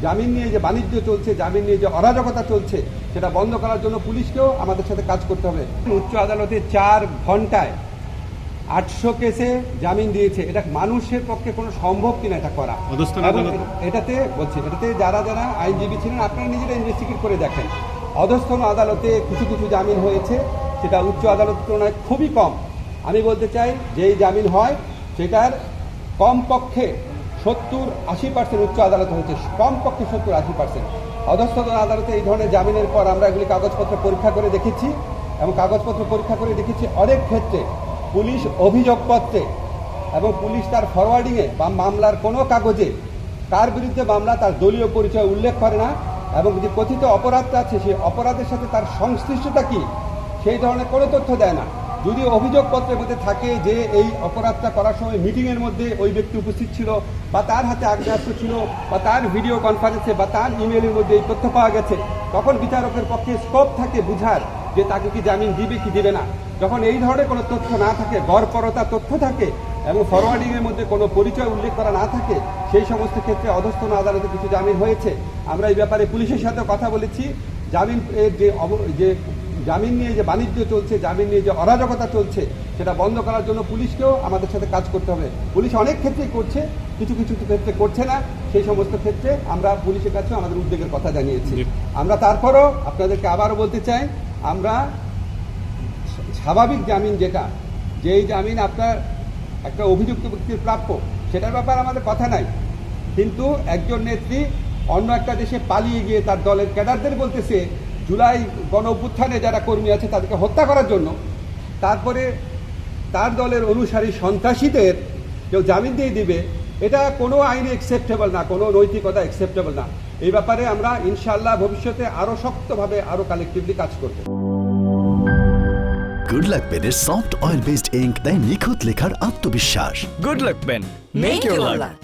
জামিন নিয়ে যে বাণিজ্য চলছে, জামিন নিয়ে যে অরাজকতা চলছে, সেটা বন্ধ করার জন্য পুলিশকেও আমাদের সাথে কাজ করতে হবে। উচ্চ আদালতে 4 ঘন্টায় 800 কেসে জামিন দিয়েছে। এটা মানুষের পক্ষে কোনো সম্ভব কিনা এটা করা? এবং এটাতে যারা যারা আইনজীবী ছিলেন, আপনারা নিজেরা ইনভেস্টিগেট করে দেখেন। অধস্তন আদালতে কিছু কিছু জামিন হয়েছে, সেটা উচ্চ আদালতের তুলনায় খুবই কম। আমি বলতে চাই, যেই জামিন হয় সেটার কমপক্ষে 70-80% উচ্চ আদালত হয়েছে, কমপক্ষে 70-80%। অধস্তন আদালতে এই ধরনের জামিনের পর আমরা এগুলি কাগজপত্র পরীক্ষা করে দেখেছি, এবং কাগজপত্র পরীক্ষা করে দেখেছি অনেক ক্ষেত্রে পুলিশ অভিযোগপত্রে এবং পুলিশ তার ফরওয়ার্ডিংয়ে বা মামলার কোনো কাগজে কার বিরুদ্ধে মামলা তার দলীয় পরিচয় উল্লেখ করে না, এবং যে কথিত অপরাধটা আছে সেই অপরাধের সাথে তার সংশ্লিষ্টতা কি সেই ধরনের কোনো তথ্য দেয় না। যদি অভিযোগপত্রের মধ্যে থাকে যে এই অপরাধটা করার সময় মিটিংয়ের মধ্যে ওই ব্যক্তি উপস্থিত ছিল, বা তার হাতে আগ্নেয়াস্ত্র ছিল, বা তার ভিডিও কনফারেন্সে বা তার ইমেলের মধ্যে এই তথ্য পাওয়া গেছে, তখন বিচারকের পক্ষে স্কোপ থাকে বুঝার যে তাকে কি জামিন দিবে কি দিবে না। যখন এই ধরনের কোনো তথ্য না থাকে, গড়পরতা তথ্য থাকে এবং ফরওয়ার্ডিংয়ের মধ্যে কোনো পরিচয় উল্লেখ করা না থাকে, সেই সমস্ত ক্ষেত্রে অধস্তন আদালতে কিছু জামিন হয়েছে। আমরা এই ব্যাপারে পুলিশের সাথে কথা বলেছি। জামিন যে জামিন নিয়ে যে বাণিজ্য চলছে, জামিন নিয়ে যে অরাজকতা চলছে, সেটা বন্ধ করার জন্য পুলিশকেও আমাদের সাথে কাজ করতে হবে। পুলিশ অনেক ক্ষেত্রেই করছে, কিছু কিছু ক্ষেত্রে করছে না। সেই সমস্ত ক্ষেত্রে আমরা পুলিশের কাছে আমাদের উদ্বেগের কথা জানিয়েছি। আমরা তারপরও আপনাদেরকে আবারও বলতে চাই, আমরা স্বাভাবিক জামিন যেই জামিন আপনার একটা অভিযুক্ত ব্যক্তির প্রাপ্য, সেটার ব্যাপারে আমাদের কথা নাই। কিন্তু একজন নেত্রী অন্য একটা দেশে পালিয়ে গিয়ে তার দলের ক্যাডারদের বলতেছে জুলাই গণ অভ্যুত্থানে যারা কর্মী আছে তাদেরকে হত্যা করার জন্য, তারপরে তার দলের অনুসারী সন্ত্রাসীদের কেউ জামিন দিয়ে দিবে, এটা কোনো আইনে অ্যাকসেপ্টেবল না, কোনো নৈতিকতা অ্যাকসেপ্টেবল না। এই ব্যাপারে আমরা ইনশাআল্লাহ ভবিষ্যতে আরও শক্তভাবে আরও কালেক্টিভলি কাজ করব। গুড লাক পেনের সফট অয়েল বেসড ইঙ্ক দেয় নিখুঁত লেখার আত্মবিশ্বাস। Good luck pen, make your lakh.